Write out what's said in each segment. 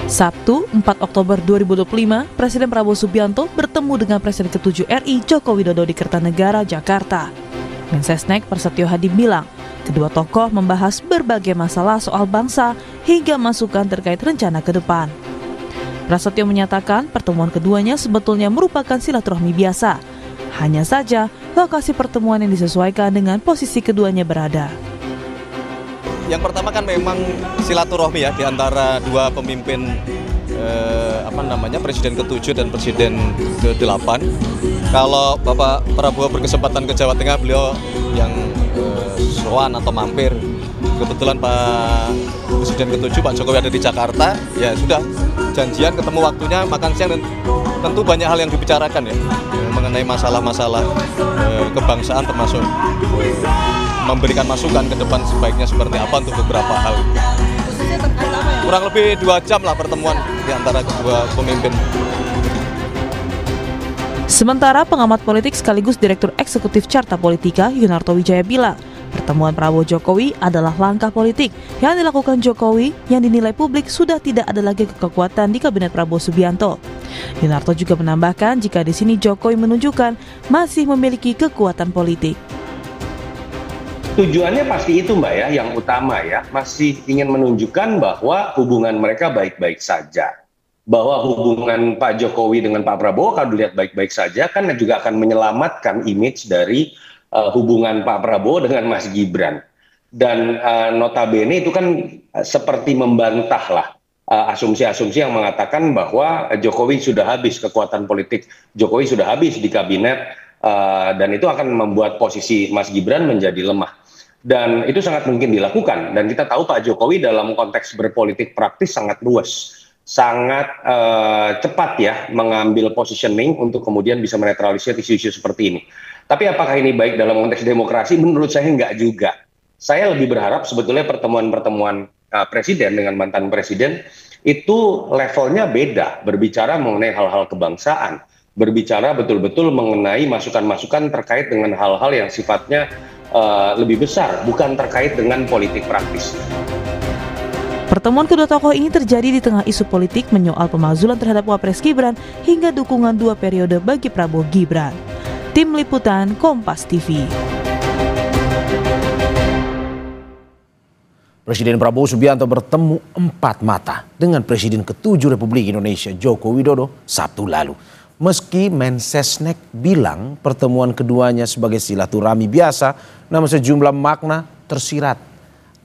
Sabtu, 4 Oktober 2025, Presiden Prabowo Subianto bertemu dengan Presiden ke-7 RI Joko Widodo di Kertanegara, Jakarta. Mensesnek Prasetyo Hadi bilang, kedua tokoh membahas berbagai masalah soal bangsa hingga masukan terkait rencana ke depan. Prasetyo menyatakan pertemuan keduanya sebetulnya merupakan silaturahmi biasa. Hanya saja, lokasi pertemuan yang disesuaikan dengan posisi keduanya berada. Yang pertama kan memang silaturahmi ya di antara dua pemimpin Presiden ke-7 dan Presiden ke-8. Kalau Bapak Prabowo berkesempatan ke Jawa Tengah, beliau yang sowan atau mampir. Kebetulan Pak Presiden ke-7 Pak Jokowi ada di Jakarta, ya sudah janjian ketemu waktunya makan siang, dan tentu banyak hal yang dibicarakan ya mengenai masalah-masalah kebangsaan, termasuk memberikan masukan ke depan sebaiknya seperti apa untuk beberapa hal. Kurang lebih 2 jam lah pertemuan di antara kedua pemimpin. Sementara pengamat politik sekaligus Direktur Eksekutif Carta Politika Yunarto Wijaya bilang, pertemuan Prabowo Jokowi adalah langkah politik yang dilakukan Jokowi yang dinilai publik sudah tidak ada lagi kekuatan di Kabinet Prabowo Subianto. Yunarto juga menambahkan jika di sini Jokowi menunjukkan masih memiliki kekuatan politik. Tujuannya pasti itu Mbak ya, yang utama ya, masih ingin menunjukkan bahwa hubungan mereka baik-baik saja. Bahwa hubungan Pak Jokowi dengan Pak Prabowo kalau dilihat baik-baik saja kan juga akan menyelamatkan image dari hubungan Pak Prabowo dengan Mas Gibran. Dan notabene itu kan seperti membantah lah asumsi-asumsi yang mengatakan bahwa Jokowi sudah habis kekuatan politik, Jokowi sudah habis di kabinet, dan itu akan membuat posisi Mas Gibran menjadi lemah. Dan itu sangat mungkin dilakukan, dan kita tahu Pak Jokowi dalam konteks berpolitik praktis sangat luas, sangat cepat ya mengambil positioning untuk kemudian bisa menetralisir isu-isu seperti ini. Tapi apakah ini baik dalam konteks demokrasi? Menurut saya enggak juga. Saya lebih berharap sebetulnya pertemuan-pertemuan presiden dengan mantan presiden itu levelnya beda, berbicara mengenai hal-hal kebangsaan, berbicara betul-betul mengenai masukan-masukan terkait dengan hal-hal yang sifatnya lebih besar, bukan terkait dengan politik praktis. Pertemuan kedua tokoh ini terjadi di tengah isu politik menyoal pemakzulan terhadap Wapres Gibran hingga dukungan 2 periode bagi Prabowo Gibran. Tim Liputan Kompas TV. Presiden Prabowo Subianto bertemu 4 mata dengan Presiden ke-7 Republik Indonesia Joko Widodo Sabtu lalu. Meski Mensesnek bilang pertemuan keduanya sebagai silaturahmi biasa, namun sejumlah makna tersirat.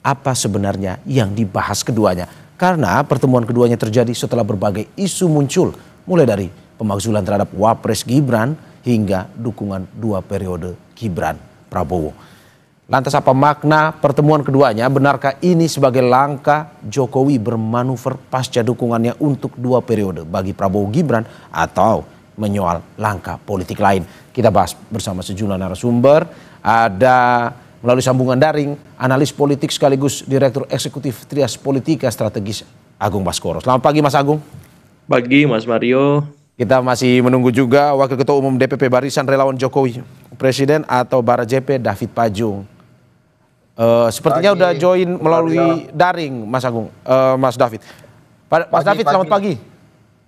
Apa sebenarnya yang dibahas keduanya? Karena pertemuan keduanya terjadi setelah berbagai isu muncul, mulai dari pemakzulan terhadap Wapres Gibran hingga dukungan 2 periode Gibran Prabowo. Lantas apa makna pertemuan keduanya? Benarkah ini sebagai langkah Jokowi bermanuver pasca dukungannya untuk 2 periode bagi Prabowo Gibran, atau menyoal langkah politik lain? Kita bahas bersama sejumlah narasumber. Ada melalui sambungan daring analis politik sekaligus Direktur Eksekutif Trias Politika Strategis Agung Baskoro. Selamat pagi Mas Agung. Pagi Mas Mario. Kita masih menunggu juga Wakil Ketua Umum DPP Barisan Relawan Jokowi Presiden atau Barajepe David Pajung. Sepertinya udah join melalui daring Mas Agung, Mas David. Mas David, selamat pagi.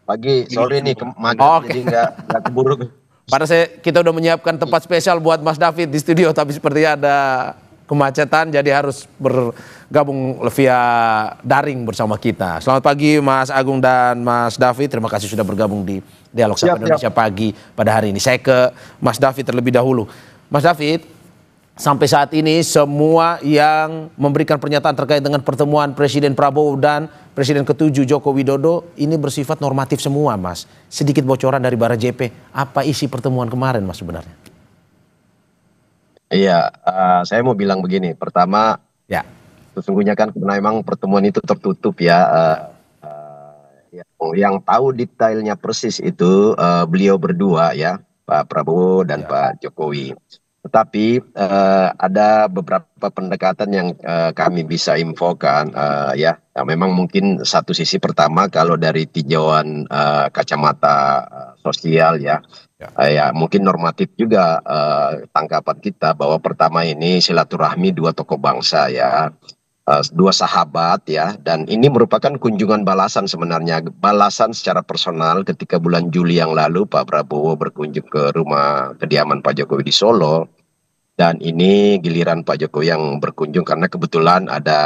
Pagi, sorry nih maghrib jadi nggak keburu. Padahal kita udah menyiapkan tempat spesial buat Mas David di studio, tapi sepertinya ada kemacetan jadi harus bergabung via daring bersama kita. Selamat pagi Mas Agung dan Mas David, terima kasih sudah bergabung di Dialog Sapa Indonesia Pagi pada hari ini. Saya ke Mas David terlebih dahulu. Mas David, sampai saat ini semua yang memberikan pernyataan terkait dengan pertemuan Presiden Prabowo dan Presiden ke-7 Joko Widodo ini bersifat normatif semua, Mas. Sedikit bocoran dari Barajepe, apa isi pertemuan kemarin, Mas, sebenarnya? Iya, saya mau bilang begini. Pertama, ya, sesungguhnya kan memang pertemuan itu tertutup ya. Yang tahu detailnya persis itu beliau berdua ya, Pak Prabowo dan Pak Jokowi. Tetapi ada beberapa pendekatan yang kami bisa infokan ya. Memang mungkin satu sisi pertama kalau dari tinjauan kacamata sosial ya, ya mungkin normatif juga tanggapan kita bahwa pertama ini silaturahmi 2 tokoh bangsa ya. dua sahabat ya, dan ini merupakan kunjungan balasan sebenarnya, balasan secara personal ketika bulan Juli yang lalu Pak Prabowo berkunjung ke rumah kediaman Pak Jokowi di Solo, dan ini giliran Pak Jokowi yang berkunjung karena kebetulan ada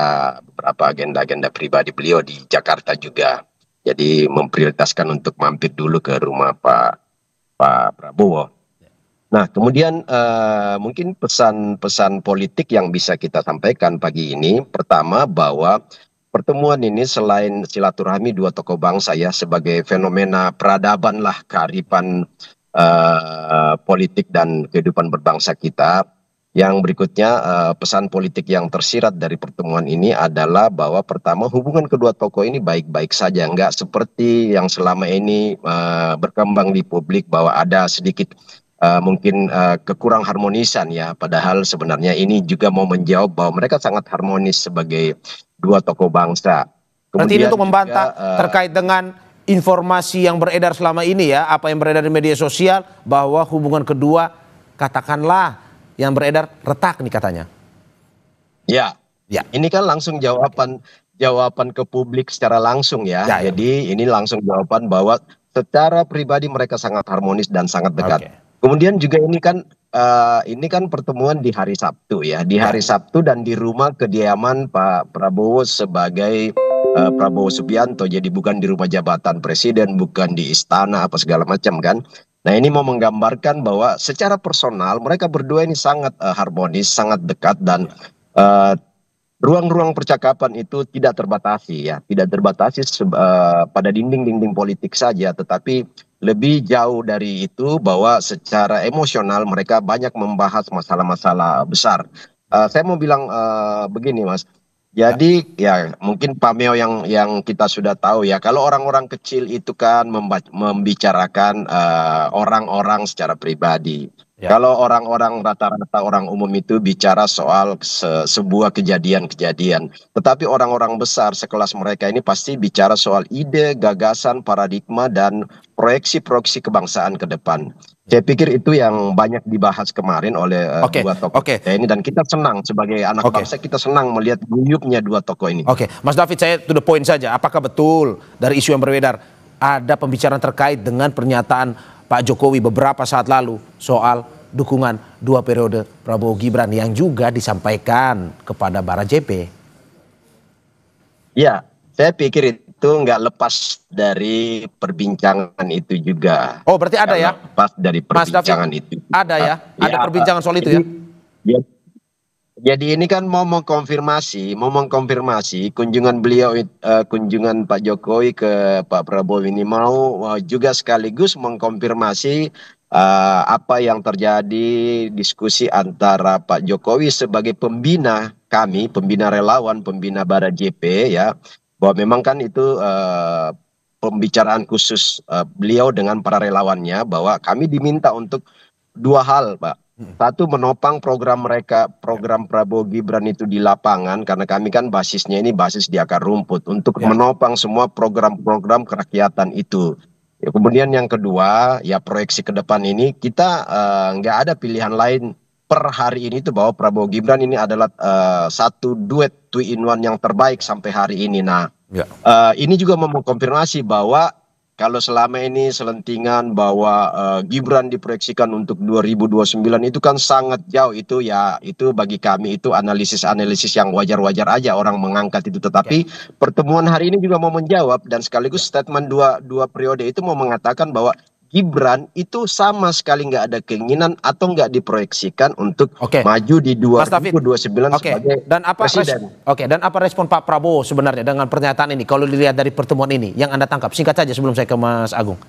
beberapa agenda-agenda pribadi beliau di Jakarta juga, jadi memprioritaskan untuk mampir dulu ke rumah Pak Prabowo. Nah, kemudian mungkin pesan-pesan politik yang bisa kita sampaikan pagi ini, pertama bahwa pertemuan ini selain silaturahmi dua tokoh bangsa ya, sebagai fenomena peradaban lah, kearifan politik dan kehidupan berbangsa kita. Yang berikutnya, pesan politik yang tersirat dari pertemuan ini adalah bahwa pertama, hubungan kedua tokoh ini baik-baik saja, nggak seperti yang selama ini berkembang di publik bahwa ada sedikit mungkin kekurang harmonisan ya, padahal sebenarnya ini juga mau menjawab bahwa mereka sangat harmonis sebagai dua tokoh bangsa. Berarti ini untuk membantah juga, terkait dengan informasi yang beredar selama ini ya, apa yang beredar di media sosial bahwa hubungan kedua katakanlah yang beredar retak nih katanya. Ya, ini kan langsung jawaban ke publik secara langsung ya. Jadi ini langsung jawaban bahwa secara pribadi mereka sangat harmonis dan sangat dekat. Kemudian juga ini kan pertemuan di hari Sabtu ya, di hari Sabtu dan di rumah kediaman Pak Prabowo sebagai Prabowo Subianto, jadi bukan di rumah jabatan presiden, bukan di istana apa segala macam kan. Nah, ini mau menggambarkan bahwa secara personal mereka berdua ini sangat harmonis, sangat dekat, dan ruang-ruang percakapan itu tidak terbatasi ya, tidak terbatasi pada dinding-dinding politik saja, tetapi lebih jauh dari itu bahwa secara emosional mereka banyak membahas masalah-masalah besar. Saya mau bilang begini Mas, jadi ya mungkin Pameo yang kita sudah tahu ya, kalau orang-orang kecil itu kan membicarakan orang-orang secara pribadi. Kalau orang-orang rata-rata orang umum itu bicara soal sebuah kejadian-kejadian. Tetapi orang-orang besar sekelas mereka ini pasti bicara soal ide, gagasan, paradigma, dan proyeksi-proyeksi kebangsaan ke depan. Saya pikir itu yang banyak dibahas kemarin oleh dua tokoh kita ini, dan kita senang sebagai anak bangsa, kita senang melihat guyupnya dua tokoh ini. Mas David, saya to the point saja. Apakah betul dari isu yang beredar ada pembicaraan terkait dengan pernyataan Pak Jokowi beberapa saat lalu soal dukungan 2 periode Prabowo Gibran yang juga disampaikan kepada Barajp? Ya, saya pikir itu nggak lepas dari perbincangan itu juga. Oh, berarti ada ya? Lepas dari perbincangan itu. Ada ya? Ada perbincangan soal itu ya? Jadi ini kan mau mengkonfirmasi kunjungan kunjungan Pak Jokowi ke Pak Prabowo ini mau juga sekaligus mengkonfirmasi apa yang terjadi diskusi antara Pak Jokowi sebagai pembina kami, pembina relawan, pembina Barajp ya, bahwa memang kan itu pembicaraan khusus beliau dengan para relawannya, bahwa kami diminta untuk dua hal Pak. Satu, menopang program mereka, program Prabowo Gibran itu di lapangan, karena kami kan basisnya ini basis di akar rumput, untuk menopang semua program-program kerakyatan itu. Ya, kemudian yang kedua, ya proyeksi ke depan ini kita nggak ada pilihan lain per hari ini itu bahwa Prabowo Gibran ini adalah satu duet 2-in-1 yang terbaik sampai hari ini. Nah, ini juga mengkonfirmasi bahwa kalau selama ini selentingan bahwa Gibran diproyeksikan untuk 2029 itu kan sangat jauh, itu ya, itu bagi kami itu analisis-analisis yang wajar-wajar aja orang mengangkat itu. Tetapi pertemuan hari ini juga mau menjawab, dan sekaligus statement dua periode itu mau mengatakan bahwa Gibran itu sama sekali nggak ada keinginan atau nggak diproyeksikan untuk maju di 2029 sebagai presiden. Dan apa respon Pak Prabowo sebenarnya dengan pernyataan ini? Kalau dilihat dari pertemuan ini, yang Anda tangkap singkat saja sebelum saya ke Mas Agung.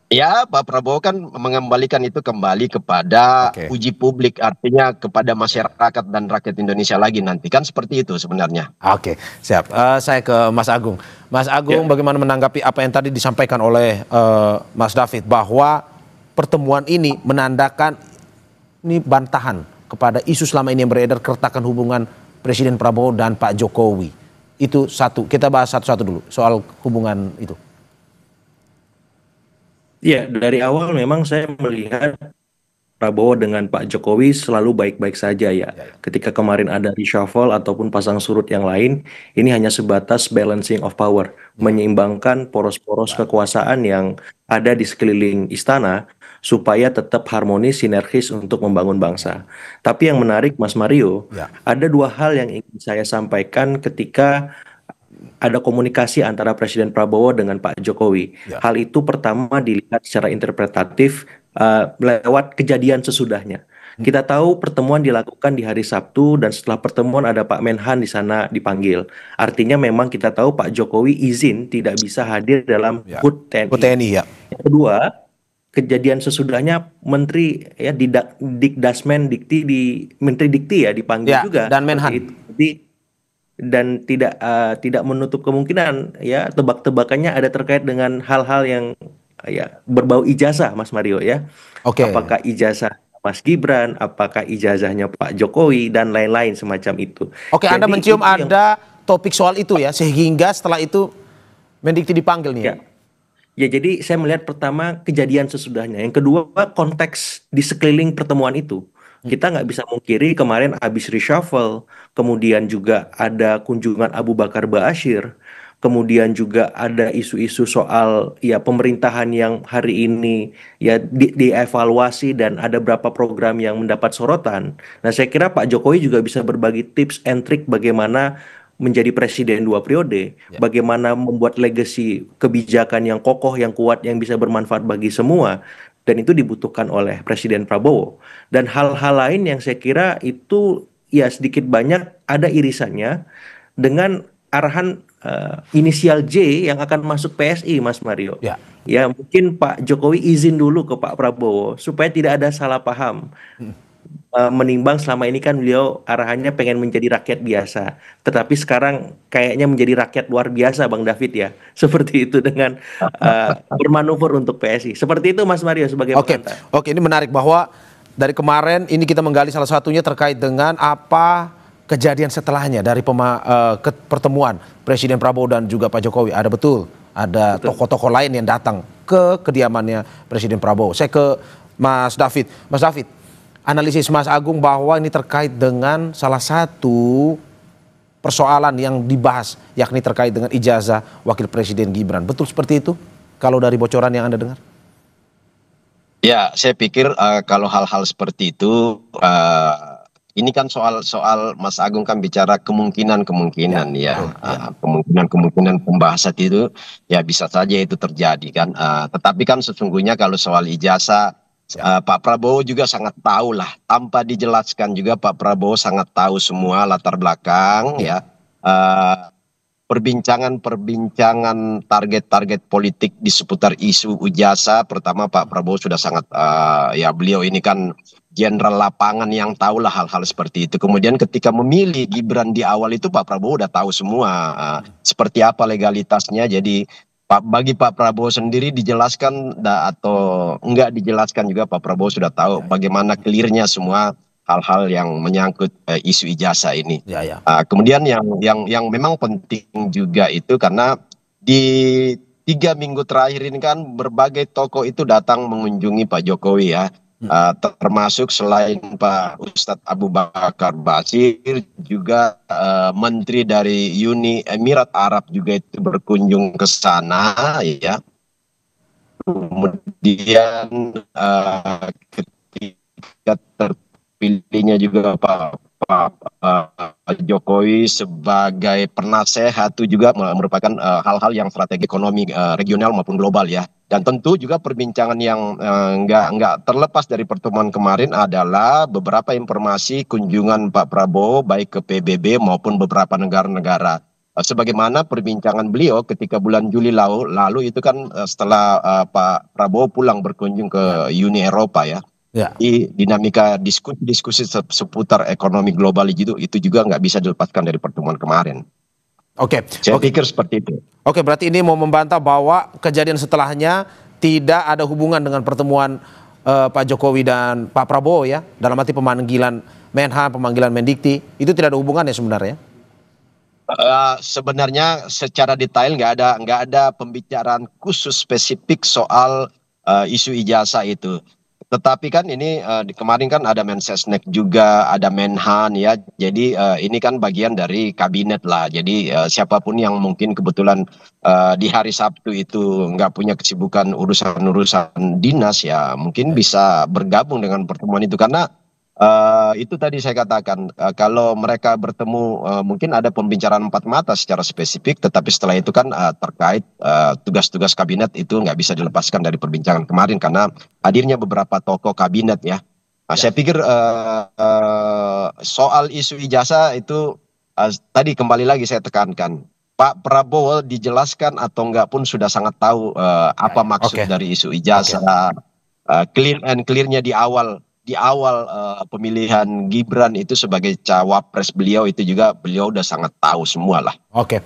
Ya, Pak Prabowo kan mengembalikan itu kembali kepada uji publik, artinya kepada masyarakat dan rakyat Indonesia lagi nanti, kan seperti itu sebenarnya. Oke, siap. Saya ke Mas Agung. Mas Agung, bagaimana menanggapi apa yang tadi disampaikan oleh Mas David, bahwa pertemuan ini menandakan ini bantahan kepada isu selama ini yang beredar, keretakan hubungan Presiden Prabowo dan Pak Jokowi. Itu satu. Kita bahas satu-satu dulu soal hubungan itu. Ya, dari awal memang saya melihat Prabowo dengan Pak Jokowi selalu baik-baik saja ya. Ketika kemarin ada reshuffle ataupun pasang surut yang lain, ini hanya sebatas balancing of power, menyeimbangkan poros-poros kekuasaan yang ada di sekeliling istana supaya tetap harmonis, sinergis untuk membangun bangsa. Tapi yang menarik, Mas Mario, ada dua hal yang ingin saya sampaikan ketika ada komunikasi antara Presiden Prabowo dengan Pak Jokowi. Hal itu pertama dilihat secara interpretatif lewat kejadian sesudahnya. Kita tahu pertemuan dilakukan di hari Sabtu dan setelah pertemuan ada Pak Menhan di sana dipanggil. Artinya memang kita tahu Pak Jokowi izin tidak bisa hadir dalam HUT TNI. TNI ya. Yang kedua, kejadian sesudahnya Menteri ya Dikdasmen Dikti di Menteri Dikti ya dipanggil juga. Dan Menhan. Dan tidak menutup kemungkinan ya tebak-tebakannya ada terkait dengan hal-hal yang ya berbau ijazah Mas Mario ya. Apakah ijazah Mas Gibran, apakah ijazahnya Pak Jokowi dan lain-lain semacam itu. Anda mencium ada topik soal itu ya sehingga setelah itu Mendikti dipanggil nih. Ya, jadi saya melihat pertama kejadian sesudahnya. Yang kedua konteks di sekeliling pertemuan itu. Kita nggak bisa mungkiri kemarin habis reshuffle, kemudian juga ada kunjungan Abu Bakar Ba'asyir, kemudian juga ada isu-isu soal ya pemerintahan yang hari ini ya dievaluasi dan ada beberapa program yang mendapat sorotan. Nah, saya kira Pak Jokowi juga bisa berbagi tips and trick bagaimana menjadi presiden 2 periode, bagaimana membuat legacy kebijakan yang kokoh, yang kuat, yang bisa bermanfaat bagi semua. Dan itu dibutuhkan oleh Presiden Prabowo. Dan hal-hal lain yang saya kira itu ya sedikit banyak ada irisannya dengan arahan inisial J yang akan masuk PSI, Mas Mario. Ya mungkin Pak Jokowi izin dulu ke Pak Prabowo supaya tidak ada salah paham. Menimbang selama ini kan beliau arahannya pengen menjadi rakyat biasa, tetapi sekarang kayaknya menjadi rakyat luar biasa Bang David ya, seperti itu dengan bermanuver untuk PSI. Seperti itu Mas Mario sebagai pengantar. Oke, ini menarik bahwa dari kemarin ini kita menggali salah satunya terkait dengan apa kejadian setelahnya dari pertemuan Presiden Prabowo dan juga Pak Jokowi. Ada tokoh-tokoh lain yang datang ke kediamannya Presiden Prabowo. Saya ke Mas David. Mas David, analisis Mas Agung bahwa ini terkait dengan salah satu persoalan yang dibahas, yakni terkait dengan ijazah Wakil Presiden Gibran. Betul seperti itu kalau dari bocoran yang Anda dengar? Ya, saya pikir kalau hal-hal seperti itu, ini kan soal Mas Agung kan bicara kemungkinan-kemungkinan kemungkinan pembahasan itu ya bisa saja itu terjadi kan. Tetapi kan sesungguhnya kalau soal ijazah, Pak Prabowo juga sangat tahu lah, tanpa dijelaskan juga Pak Prabowo sangat tahu semua latar belakang ya, perbincangan target-target politik di seputar isu ijazah. Pertama Pak Prabowo sudah sangat ya beliau ini kan jenderal lapangan yang tahu lah hal-hal seperti itu. Kemudian ketika memilih Gibran di awal itu Pak Prabowo udah tahu semua seperti apa legalitasnya. Jadi bagi Pak Prabowo sendiri dijelaskan atau enggak dijelaskan juga Pak Prabowo sudah tahu bagaimana clearnya semua hal-hal yang menyangkut isu ijazah ini. Kemudian yang memang penting juga itu karena di 3 minggu terakhir ini kan berbagai tokoh itu datang mengunjungi Pak Jokowi ya. Termasuk selain Pak Ustadz Abu Bakar Ba'asyir juga menteri dari Uni Emirat Arab juga itu berkunjung ke sana ya. Kemudian ketika terpilihnya juga Pak Jokowi sebagai penasehat itu juga merupakan hal-hal yang strategi ekonomi regional maupun global ya. Dan tentu juga perbincangan yang nggak terlepas dari pertemuan kemarin adalah beberapa informasi kunjungan Pak Prabowo baik ke PBB maupun beberapa negara-negara. Sebagaimana perbincangan beliau ketika bulan Juli lalu itu kan setelah Pak Prabowo pulang berkunjung ke Uni Eropa ya. Di dinamika diskusi seputar ekonomi global itu juga nggak bisa dilepaskan dari pertemuan kemarin. Saya pikir seperti itu. Berarti ini mau membantah bahwa kejadian setelahnya tidak ada hubungan dengan pertemuan Pak Jokowi dan Pak Prabowo ya, dalam arti pemanggilan Menhan, pemanggilan Mendikti, itu tidak ada hubungannya sebenarnya? Sebenarnya secara detail nggak ada pembicaraan khusus spesifik soal isu ijazah itu. Tetapi kan ini kemarin kan ada Mensesnek juga, ada Menhan ya. Jadi ini kan bagian dari kabinet lah. Jadi siapapun yang mungkin kebetulan di hari Sabtu itu nggak punya kesibukan urusan-urusan dinas ya, mungkin bisa bergabung dengan pertemuan itu karena itu tadi saya katakan kalau mereka bertemu mungkin ada pembicaraan empat mata secara spesifik, tetapi setelah itu kan terkait tugas-tugas kabinet itu nggak bisa dilepaskan dari perbincangan kemarin karena hadirnya beberapa tokoh kabinet ya. Nah, saya pikir soal isu ijazah itu tadi kembali lagi saya tekankan. Pak Prabowo dijelaskan atau enggak pun sudah sangat tahu apa maksud dari isu ijazah. Clear and clearnya di awal pemilihan Gibran itu sebagai cawapres beliau itu juga beliau udah sangat tahu semua lah. Oke,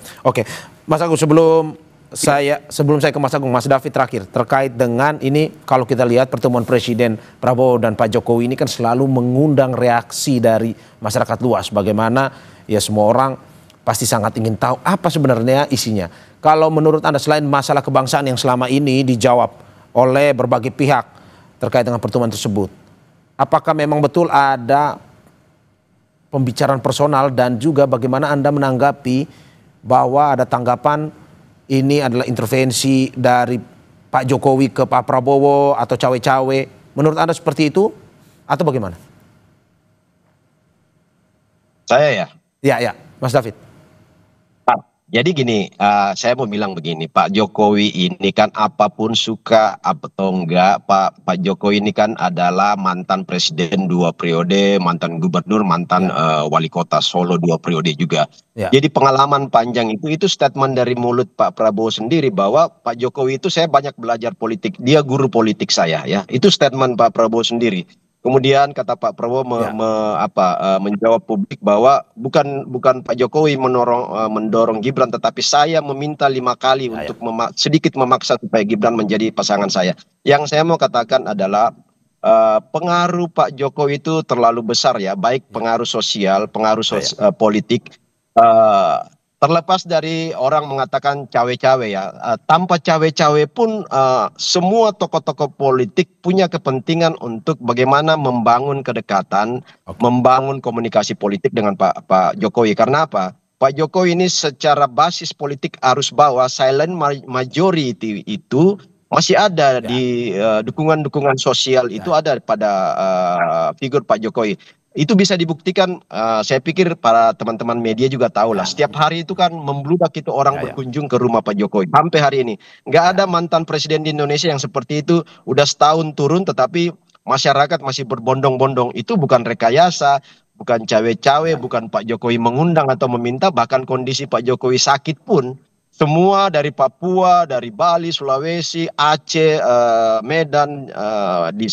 Mas Agung, sebelum saya ke Mas Agung, Mas David terakhir terkait dengan ini, kalau kita lihat pertemuan Presiden Prabowo dan Pak Jokowi ini kan selalu mengundang reaksi dari masyarakat luas. Bagaimana ya semua orang pasti sangat ingin tahu apa sebenarnya isinya. Kalau menurut Anda selain masalah kebangsaan yang selama ini dijawab oleh berbagai pihak terkait dengan pertemuan tersebut, apakah memang betul ada pembicaraan personal dan juga bagaimana Anda menanggapi bahwa ada tanggapan ini adalah intervensi dari Pak Jokowi ke Pak Prabowo atau cawe-cawe? Menurut Anda seperti itu atau bagaimana? Saya ya? Ya, Mas David. Jadi gini, saya mau bilang begini, Pak Jokowi ini kan apapun suka atau enggak, Pak Jokowi ini kan adalah mantan presiden 2 periode, mantan gubernur, mantan wali kota Solo 2 periode juga. Ya. Jadi pengalaman panjang itu statement dari mulut Pak Prabowo sendiri bahwa Pak Jokowi itu saya banyak belajar politik, dia guru politik saya ya. Itu statement Pak Prabowo sendiri. Kemudian kata Pak Prabowo menjawab publik bahwa bukan Pak Jokowi mendorong Gibran, tetapi saya meminta 5 kali untuk sedikit memaksa supaya Gibran menjadi pasangan saya. Yang saya mau katakan adalah pengaruh Pak Jokowi itu terlalu besar ya, baik pengaruh sosial, pengaruh politik. Terlepas dari orang mengatakan cawe-cawe ya, tanpa cawe-cawe pun semua tokoh-tokoh politik punya kepentingan untuk bagaimana membangun kedekatan, membangun komunikasi politik dengan Pak Jokowi. Karena apa? Pak Jokowi ini secara basis politik arus bawah, silent majority itu masih ada di dukungan-dukungan sosial itu ada pada figur Pak Jokowi. Itu bisa dibuktikan, saya pikir para teman-teman media juga tahu lah. Setiap hari itu kan membludak itu orang berkunjung ke rumah Pak Jokowi. Sampai hari ini. Nggak ada mantan presiden di Indonesia yang seperti itu. Udah setahun turun tetapi masyarakat masih berbondong-bondong. Itu bukan rekayasa, bukan cawe-cawe, bukan Pak Jokowi mengundang atau meminta. Bahkan kondisi Pak Jokowi sakit pun, semua dari Papua, dari Bali, Sulawesi, Aceh, Medan,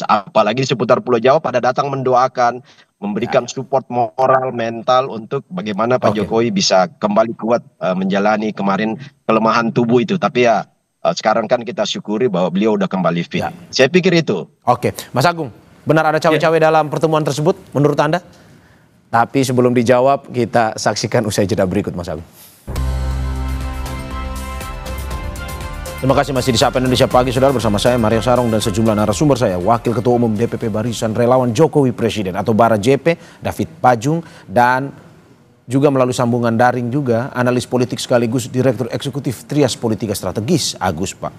apalagi di seputar Pulau Jawa pada datang mendoakan, memberikan support moral, mental untuk bagaimana Pak Jokowi bisa kembali kuat menjalani kemarin kelemahan tubuh itu. Tapi ya sekarang kan kita syukuri bahwa beliau udah kembali fit. Saya pikir itu. Mas Agung, benar ada cawe-cawe dalam pertemuan tersebut menurut Anda? Tapi sebelum dijawab kita saksikan usai jeda berikut, Mas Agung. Terima kasih masih di Sapa Indonesia Pagi, saudara, bersama saya Mario Sarong dan sejumlah narasumber saya, Wakil Ketua Umum DPP Barisan Relawan Jokowi Presiden atau Bara JP, David Pajung, dan juga melalui sambungan daring juga analis politik sekaligus Direktur Eksekutif Trias Politika Strategis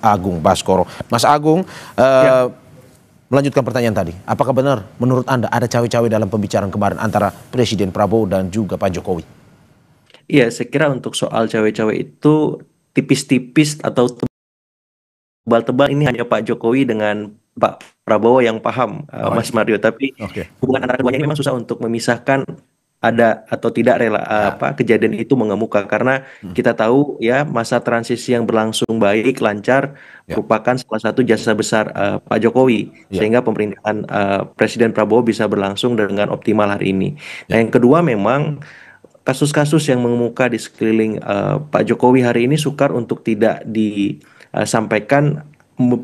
Agung Baskoro. Mas Agung, melanjutkan pertanyaan tadi, apakah benar menurut Anda ada cawe-cawe dalam pembicaraan kemarin antara Presiden Prabowo dan juga Pak Jokowi? Iya, saya kira untuk soal cawe-cawe itu tipis-tipis atau tebal-tebal ini hanya Pak Jokowi dengan Pak Prabowo yang paham, Mas Mario. Tapi hubungan antara keduanya ini memang susah untuk memisahkan ada atau tidak kejadian itu mengemuka, karena kita tahu ya masa transisi yang berlangsung baik, lancar merupakan salah satu jasa besar Pak Jokowi sehingga pemerintahan Presiden Prabowo bisa berlangsung dengan optimal hari ini. Nah, yang kedua memang kasus-kasus yang mengemuka di sekeliling Pak Jokowi hari ini sukar untuk tidak disampaikan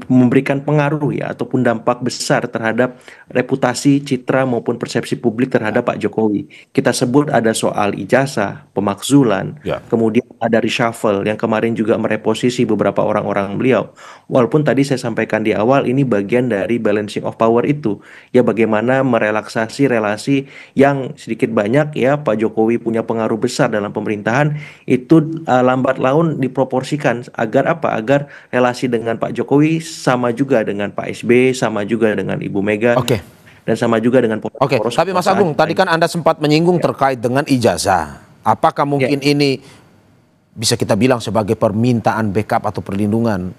memberikan pengaruh ya ataupun dampak besar terhadap reputasi, citra maupun persepsi publik terhadap Pak Jokowi. Kita sebut ada soal ijazah, pemakzulan, Ya. kemudian ada reshuffle yang kemarin juga mereposisi beberapa orang-orang beliau. Walaupun tadi saya sampaikan di awal ini bagian dari balancing of power itu, ya bagaimana merelaksasi relasi yang sedikit banyak ya Pak Jokowi punya pengaruh besar dalam pemerintahan itu lambat laun diproporsikan agar apa? Agar relasi dengan Pak Jokowi sama juga dengan Pak SB, sama juga dengan Ibu Mega, Oke. dan sama juga dengan Oke, poros tapi Mas kekuasaan Agung, tadi lain. kan Anda sempat menyinggung terkait dengan ijazah. Apakah mungkin ini bisa kita bilang sebagai permintaan backup atau perlindungan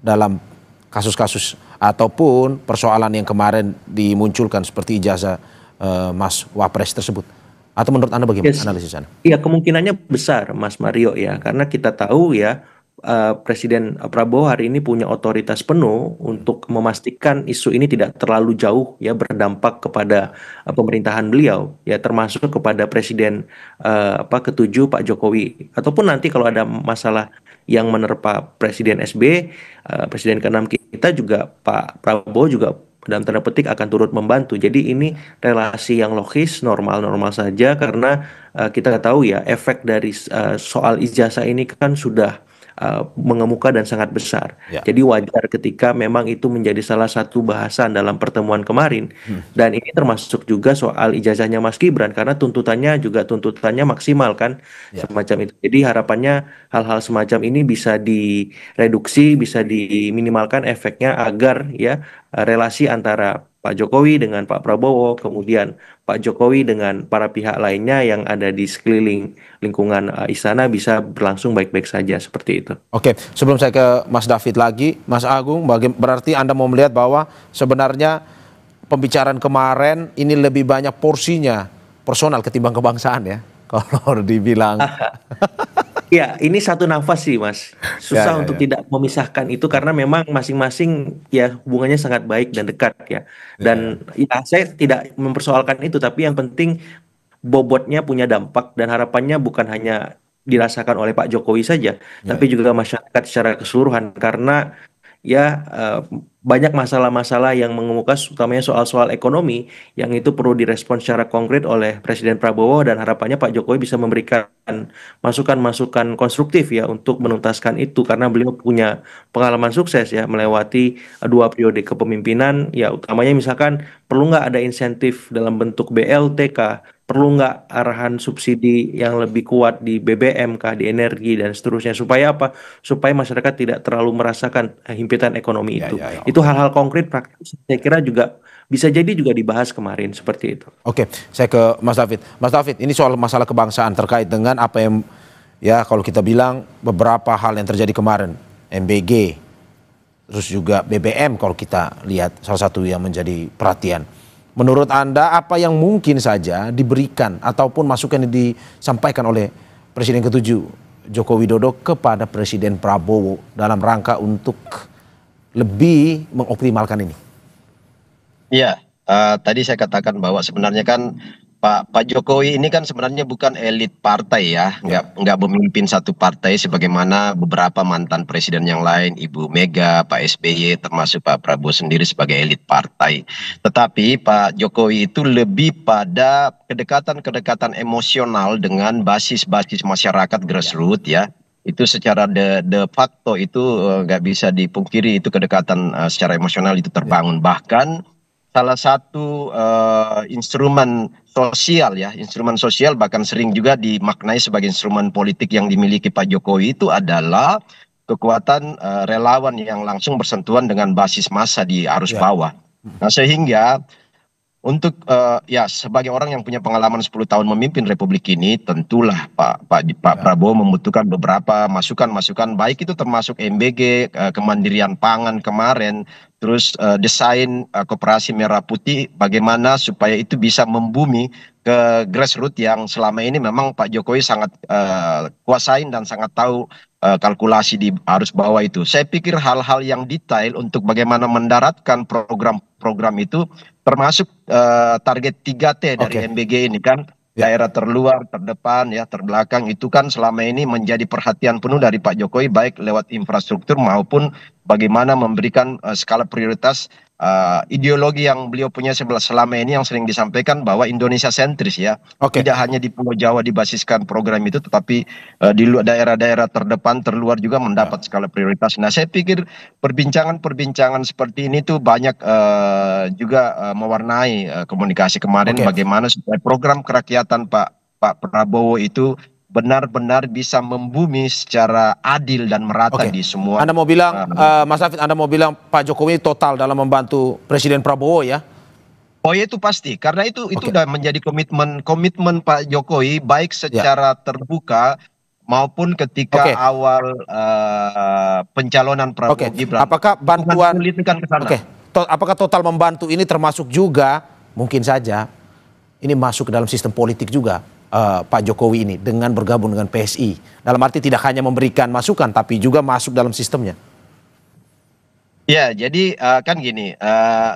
dalam kasus-kasus ataupun persoalan yang kemarin dimunculkan seperti ijazah Mas Wapres tersebut? Atau menurut Anda bagaimana Yes. analisis Anda? Iya, kemungkinannya besar, Mas Mario ya, karena kita tahu ya Presiden Prabowo hari ini punya otoritas penuh untuk memastikan isu ini tidak terlalu jauh ya berdampak kepada pemerintahan beliau ya, termasuk kepada Presiden ketujuh Pak Jokowi, ataupun nanti kalau ada masalah yang menerpa Presiden SB, Presiden ke-6 kita juga Pak Prabowo juga dalam tanda petik akan turut membantu. Jadi ini relasi yang logis, normal-normal saja, karena kita tahu ya efek dari soal ijazah ini kan sudah mengemuka dan sangat besar. Ya. Jadi wajar ketika memang itu menjadi salah satu bahasan dalam pertemuan kemarin. Dan ini termasuk juga soal ijazahnya Mas Gibran, karena tuntutannya maksimal kan, Ya. semacam itu. Jadi harapannya hal-hal semacam ini bisa direduksi, bisa diminimalkan efeknya agar ya relasi antara Pak Jokowi dengan Pak Prabowo, kemudian Pak Jokowi dengan para pihak lainnya yang ada di sekeliling lingkungan istana bisa berlangsung baik-baik saja, seperti itu. Oke, sebelum saya ke Mas David lagi, Mas Agung, berarti Anda mau melihat bahwa sebenarnya pembicaraan kemarin ini lebih banyak porsinya personal ketimbang kebangsaan ya, kalau dibilang. Ya, ini satu nafas sih, Mas. Susah Ya. untuk tidak memisahkan itu karena memang masing-masing ya hubungannya sangat baik dan dekat ya. Dan ya saya tidak mempersoalkan itu, tapi yang penting bobotnya punya dampak dan harapannya bukan hanya dirasakan oleh Pak Jokowi saja, tapi juga masyarakat secara keseluruhan, karena ya banyak masalah-masalah yang mengemuka, utamanya soal-soal ekonomi yang itu perlu direspon secara konkret oleh Presiden Prabowo, dan harapannya Pak Jokowi bisa memberikan masukan-masukan konstruktif ya untuk menuntaskan itu, karena beliau punya pengalaman sukses ya melewati 2 periode kepemimpinan ya, utamanya misalkan perlu nggak ada insentif dalam bentuk BLT, perlu nggak arahan subsidi yang lebih kuat di BBM di energi dan seterusnya, supaya apa? Supaya masyarakat tidak terlalu merasakan himpitan ekonomi itu. Ya. Itu hal-hal konkret praktis, saya kira juga bisa jadi juga dibahas kemarin seperti itu. Oke, saya ke Mas David. Mas David, ini soal masalah kebangsaan terkait dengan apa yang ya kalau kita bilang beberapa hal yang terjadi kemarin, MBG, terus juga BBM kalau kita lihat salah satu yang menjadi perhatian. Menurut Anda apa yang mungkin saja diberikan ataupun masukan yang disampaikan oleh Presiden ke-7 Joko Widodo kepada Presiden Prabowo dalam rangka untuk lebih mengoptimalkan ini? Iya, tadi saya katakan bahwa sebenarnya kan Pak Jokowi ini kan sebenarnya bukan elit partai ya, nggak memimpin satu partai sebagaimana beberapa mantan presiden yang lain, Ibu Mega, Pak SBY, termasuk Pak Prabowo sendiri sebagai elit partai. Tetapi Pak Jokowi itu lebih pada kedekatan-kedekatan emosional dengan basis-basis masyarakat grassroots ya. Itu secara de facto itu nggak bisa dipungkiri, itu kedekatan secara emosional itu terbangun. Bahkan salah satu instrumen sosial ya, instrumen sosial bahkan sering juga dimaknai sebagai instrumen politik yang dimiliki Pak Jokowi itu adalah kekuatan relawan yang langsung bersentuhan dengan basis massa di arus bawah. Nah, sehingga untuk ya sebagai orang yang punya pengalaman 10 tahun memimpin Republik ini, tentulah Pak Prabowo membutuhkan beberapa masukan-masukan, baik itu termasuk MBG, kemandirian pangan kemarin, terus desain koperasi merah putih, bagaimana supaya itu bisa membumi ke grassroots yang selama ini memang Pak Jokowi sangat kuasain dan sangat tahu kalkulasi di arus bawah itu. Saya pikir hal-hal yang detail untuk bagaimana mendaratkan program-program itu, termasuk target 3T dari MBG ini kan, daerah terluar, terdepan, ya terbelakang, itu kan selama ini menjadi perhatian penuh dari Pak Jokowi, baik lewat infrastruktur maupun bagaimana memberikan skala prioritas ideologi yang beliau punya selama ini yang sering disampaikan bahwa Indonesia sentris ya. Oke. Tidak hanya di Pulau Jawa dibasiskan program itu, tetapi di daerah-daerah terdepan, terluar juga mendapat skala prioritas. Nah, saya pikir perbincangan-perbincangan seperti ini tuh banyak juga mewarnai komunikasi kemarin, bagaimana supaya program kerakyatan Pak Prabowo itu benar-benar bisa membumi secara adil dan merata di semua. Anda mau bilang, Mas David, Anda mau bilang Pak Jokowi total dalam membantu Presiden Prabowo ya? Oh ya, itu pasti, karena itu udah menjadi komitmen Pak Jokowi baik secara terbuka maupun ketika awal pencalonan Prabowo Gibran. Apakah bantuan apakah total membantu ini termasuk juga mungkin saja ini masuk ke dalam sistem politik juga? Pak Jokowi ini dengan bergabung dengan PSI, dalam arti tidak hanya memberikan masukan tapi juga masuk dalam sistemnya. Ya, jadi kan gini,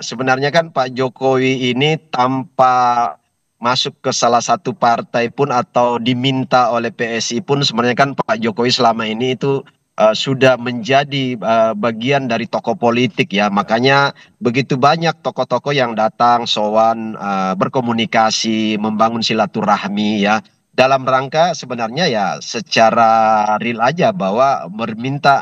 sebenarnya kan Pak Jokowi ini tanpa masuk ke salah satu partai pun atau diminta oleh PSI pun, sebenarnya kan Pak Jokowi selama ini itu sudah menjadi bagian dari tokoh politik ya. Makanya begitu banyak tokoh-tokoh yang datang, sowan, berkomunikasi, membangun silaturahmi ya. Dalam rangka sebenarnya ya secara real aja bahwa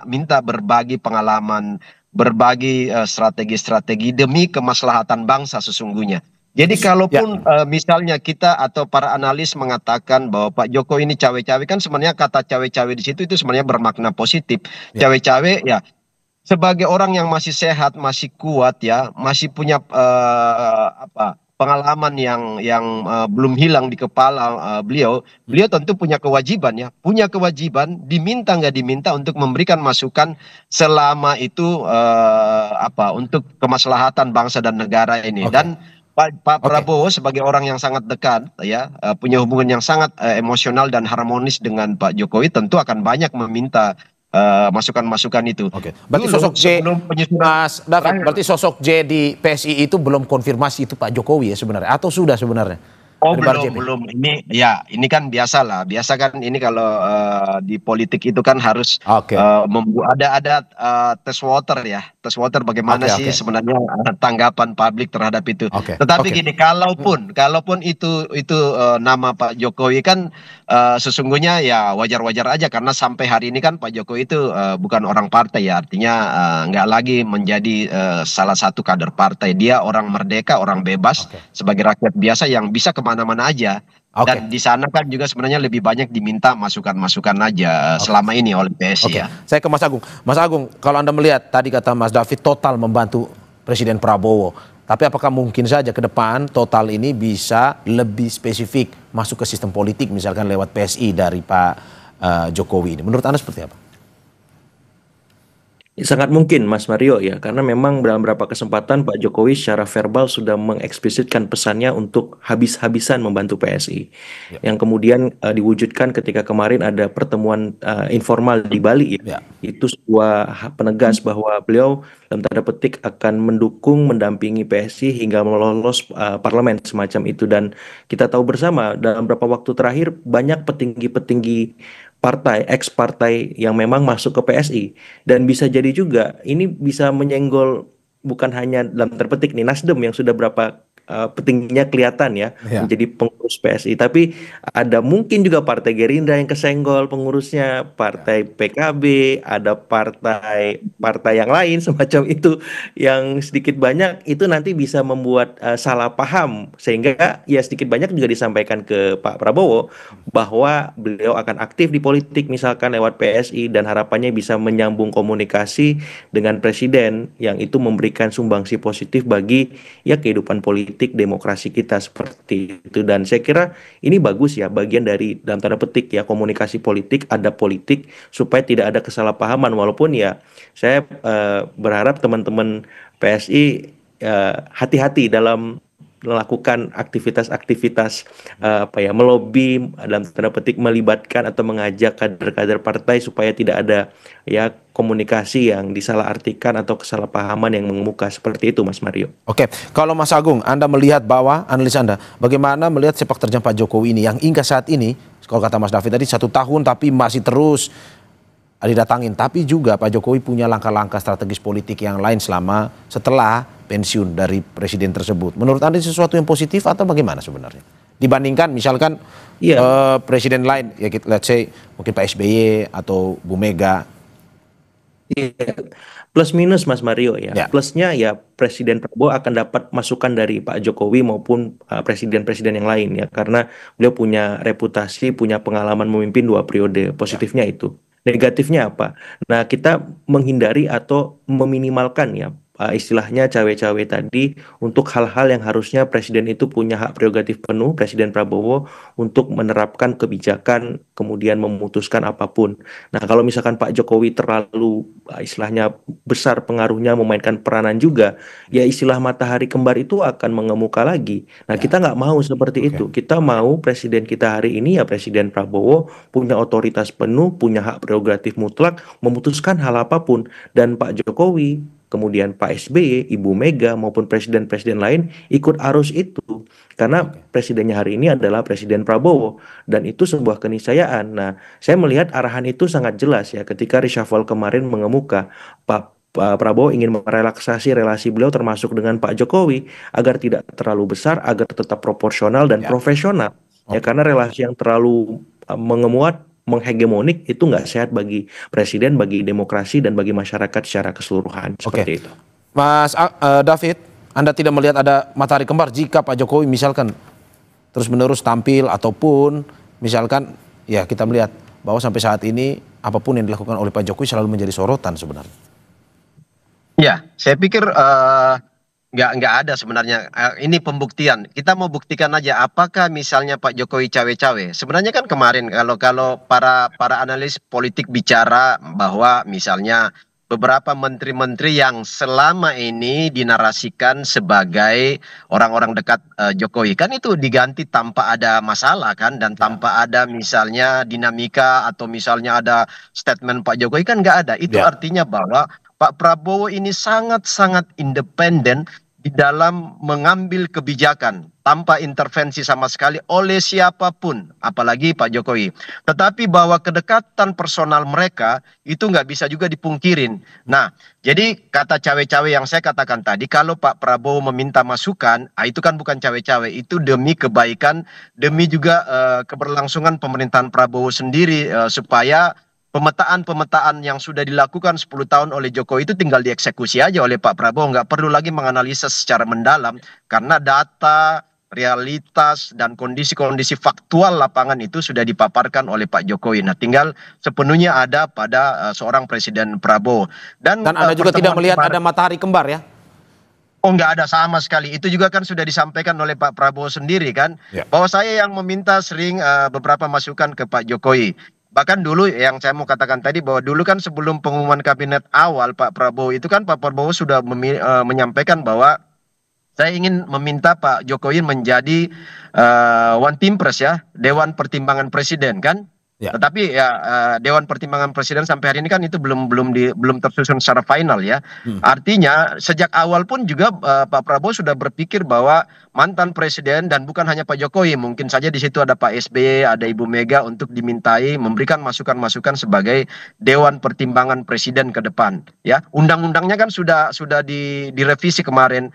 minta berbagi pengalaman, berbagi strategi-strategi demi kemaslahatan bangsa sesungguhnya. Jadi kalaupun misalnya kita atau para analis mengatakan bahwa Pak Jokowi ini cawe-cawe, kan sebenarnya kata cawe-cawe di situ itu sebenarnya bermakna positif. Cawe-cawe ya sebagai orang yang masih sehat, masih kuat ya, masih punya pengalaman yang belum hilang di kepala beliau tentu punya kewajiban ya, diminta nggak diminta untuk memberikan masukan selama itu untuk kemaslahatan bangsa dan negara ini. Dan Pak Prabowo sebagai orang yang sangat dekat ya, punya hubungan yang sangat emosional dan harmonis dengan Pak Jokowi, tentu akan banyak meminta masukan-masukan itu. Berarti sosok J, Mas David, berarti sosok J di PSI itu belum konfirmasi itu Pak Jokowi ya sebenarnya, atau sudah sebenarnya? Oh belum. Ini kan biasa kan ini kalau di politik itu kan harus ada tes water bagaimana sebenarnya tanggapan publik terhadap itu. Tetapi gini, kalaupun itu nama Pak Jokowi kan sesungguhnya ya wajar-wajar aja, karena sampai hari ini kan Pak Jokowi itu bukan orang partai ya, artinya nggak lagi menjadi salah satu kader partai. Dia orang merdeka, orang bebas sebagai rakyat biasa yang bisa kemana-mana aja. Dan di sana kan juga sebenarnya lebih banyak diminta masukan-masukan aja selama ini oleh PSI ya. Saya ke Mas Agung. Mas Agung, kalau Anda melihat tadi kata Mas David total membantu Presiden Prabowo, tapi apakah mungkin saja ke depan total ini bisa lebih spesifik masuk ke sistem politik misalkan lewat PSI dari Pak Jokowi ini? Menurut Anda seperti apa? Sangat mungkin Mas Mario ya, karena memang dalam beberapa kesempatan Pak Jokowi secara verbal sudah mengeksplisitkan pesannya untuk habis-habisan membantu PSI, yang kemudian diwujudkan ketika kemarin ada pertemuan informal di Bali ya. Itu sebuah penegas bahwa beliau dalam tanda petik akan mendukung, mendampingi PSI hingga melolos parlemen semacam itu. Dan kita tahu bersama dalam beberapa waktu terakhir banyak petinggi-petinggi partai, ex-partai yang memang masuk ke PSI, dan bisa jadi juga ini bisa menyenggol bukan hanya dalam terpetik nih Nasdem yang sudah berapa petingginya kelihatan ya menjadi pengurus PSI, tapi ada mungkin juga partai Gerindra yang kesenggol pengurusnya, partai PKB, ada partai yang lain semacam itu yang sedikit banyak itu nanti bisa membuat salah paham, sehingga ya sedikit banyak juga disampaikan ke Pak Prabowo bahwa beliau akan aktif di politik misalkan lewat PSI, dan harapannya bisa menyambung komunikasi dengan presiden yang itu memberikan sumbangsi positif bagi ya kehidupan politik demokrasi kita seperti itu. Dan saya kira ini bagus ya, bagian dari dalam tanda petik ya komunikasi politik, ada politik supaya tidak ada kesalahpahaman. Walaupun ya saya berharap teman-teman PSI hati-hati dalam melakukan aktivitas-aktivitas melobi dalam tanda petik, melibatkan atau mengajak kader-kader partai supaya tidak ada ya komunikasi yang disalahartikan atau kesalahpahaman yang mengemuka seperti itu, Mas Mario. Kalau Mas Agung, Anda melihat bahwa analis Anda bagaimana melihat sepak terjang Pak Jokowi ini yang hingga saat ini, kalau kata Mas David tadi 1 tahun tapi masih terus didatangin, tapi juga Pak Jokowi punya langkah-langkah strategis politik yang lain setelah pensiun dari presiden tersebut. Menurut Anda sesuatu yang positif atau bagaimana sebenarnya? Dibandingkan misalkan presiden lain, ya let's say mungkin Pak SBY atau Bu Mega. Iya. Plus minus Mas Mario ya. Plusnya ya Presiden Prabowo akan dapat masukan dari Pak Jokowi maupun presiden-presiden yang lain ya, karena beliau punya reputasi, punya pengalaman memimpin 2 periode. Positifnya itu. Negatifnya apa? Nah, kita menghindari atau meminimalkan ya istilahnya cawe-cawe tadi untuk hal-hal yang harusnya presiden itu punya hak prerogatif penuh, Presiden Prabowo, untuk menerapkan kebijakan kemudian memutuskan apapun. Nah, kalau misalkan Pak Jokowi terlalu istilahnya besar pengaruhnya memainkan peranan juga, ya istilah matahari kembar itu akan mengemuka lagi. Nah, kita nggak mau seperti itu. Kita mau presiden kita hari ini ya Presiden Prabowo punya otoritas penuh, punya hak prerogatif mutlak, memutuskan hal apapun. Dan Pak Jokowi, kemudian Pak SBY, Ibu Mega maupun presiden-presiden lain ikut arus itu. Karena presidennya hari ini adalah Presiden Prabowo. Dan itu sebuah keniscayaan. Nah, saya melihat arahan itu sangat jelas ya ketika reshuffle kemarin mengemuka. Pak Prabowo ingin merelaksasi relasi beliau termasuk dengan Pak Jokowi agar tidak terlalu besar, agar tetap proporsional dan profesional. Ya, karena relasi yang terlalu mengemuat, menghegemonik itu nggak sehat bagi presiden, bagi demokrasi, dan bagi masyarakat secara keseluruhan. Seperti itu. Mas David, Anda tidak melihat ada matahari kembar jika Pak Jokowi misalkan terus-menerus tampil ataupun misalkan ya kita melihat bahwa sampai saat ini apapun yang dilakukan oleh Pak Jokowi selalu menjadi sorotan sebenarnya. Ya, saya pikir nggak ada sebenarnya. Ini pembuktian. Kita mau buktikan aja apakah misalnya Pak Jokowi cawe-cawe. Sebenarnya kan kemarin kalau para analis politik bicara bahwa misalnya beberapa menteri-menteri yang selama ini dinarasikan sebagai orang-orang dekat Jokowi kan itu diganti tanpa ada masalah kan, dan tanpa ada misalnya dinamika atau misalnya ada statement Pak Jokowi kan nggak ada. Itu artinya bahwa Pak Prabowo ini sangat-sangat independen di dalam mengambil kebijakan tanpa intervensi sama sekali oleh siapapun, apalagi Pak Jokowi. Tetapi bahwa kedekatan personal mereka itu nggak bisa juga dipungkirin. Nah, jadi kata cawe-cawe yang saya katakan tadi, kalau Pak Prabowo meminta masukan, itu kan bukan cawe-cawe, itu demi kebaikan, demi juga keberlangsungan pemerintahan Prabowo sendiri, supaya pemetaan yang sudah dilakukan 10 tahun oleh Jokowi itu tinggal dieksekusi aja oleh Pak Prabowo, nggak perlu lagi menganalisa secara mendalam karena data, realitas, dan kondisi-kondisi faktual lapangan itu sudah dipaparkan oleh Pak Jokowi. Nah, tinggal sepenuhnya ada pada seorang Presiden Prabowo. Dan Anda juga tidak melihat ada matahari kembar ya? Oh, nggak ada sama sekali. Itu juga kan sudah disampaikan oleh Pak Prabowo sendiri kan, bahwa saya yang meminta sering beberapa masukan ke Pak Jokowi. Bahkan dulu yang saya mau katakan tadi, bahwa dulu kan sebelum pengumuman kabinet awal Pak Prabowo itu kan Pak Prabowo sudah menyampaikan bahwa saya ingin meminta Pak Jokowi menjadi One Team Press ya, Dewan Pertimbangan Presiden kan. Tetapi ya Dewan Pertimbangan Presiden sampai hari ini kan itu belum tersusun secara final ya. Artinya sejak awal pun juga Pak Prabowo sudah berpikir bahwa mantan presiden, dan bukan hanya Pak Jokowi, mungkin saja di situ ada Pak SBY, ada Ibu Mega, untuk dimintai memberikan masukan-masukan sebagai Dewan Pertimbangan Presiden ke depan ya. Undang-undangnya kan sudah direvisi kemarin,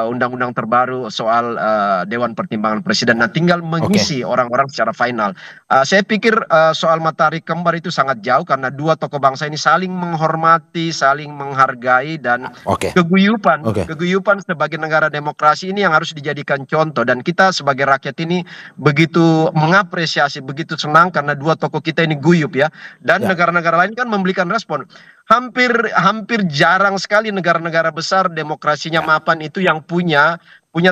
undang-undang terbaru soal Dewan Pertimbangan Presiden. Nah, tinggal mengisi orang-orang secara final. Saya pikir soal matahari kembar itu sangat jauh, karena dua tokoh bangsa ini saling menghormati, saling menghargai, dan keguyupan sebagai negara demokrasi ini yang harus dijadikan contoh. Dan kita sebagai rakyat ini begitu mengapresiasi, begitu senang karena dua tokoh kita ini guyup ya. Dan negara-negara lain kan memberikan respon. Hampir jarang sekali negara-negara besar demokrasinya mapan itu yang punya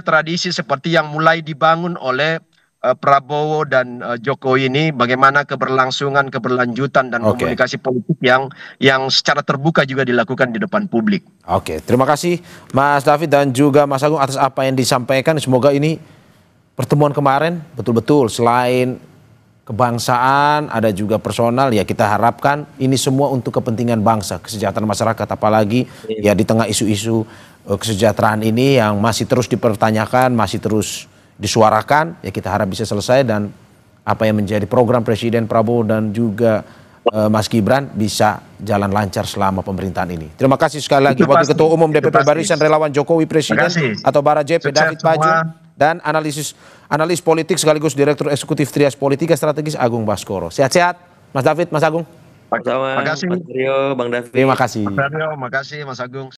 tradisi seperti yang mulai dibangun oleh Prabowo dan Jokowi ini, bagaimana keberlangsungan, keberlanjutan, dan komunikasi politik yang secara terbuka juga dilakukan di depan publik. Terima kasih Mas David dan juga Mas Agung atas apa yang disampaikan. Semoga ini pertemuan kemarin betul-betul selain kebangsaan ada juga personal ya, kita harapkan ini semua untuk kepentingan bangsa, kesejahteraan masyarakat, apalagi ya di tengah isu-isu kesejahteraan ini yang masih terus dipertanyakan, masih terus disuarakan, ya kita harap bisa selesai. Dan apa yang menjadi program Presiden Prabowo dan juga Mas Gibran bisa jalan lancar selama pemerintahan ini. Terima kasih sekali lagi Itu Wakil pasti. Ketua Umum Itu DPP pasti. Barisan Relawan Jokowi Presiden Terima kasih. atau BaraJP Sukses David semua. Pajun dan analis politik sekaligus Direktur Eksekutif Trias Politika Strategis Agung Baskoro. Sehat-sehat Mas David, Mas Agung. Sama, Makasih. Mas Rio, Bang David. Terima kasih. Mas Aryo, makasih Mas Agung.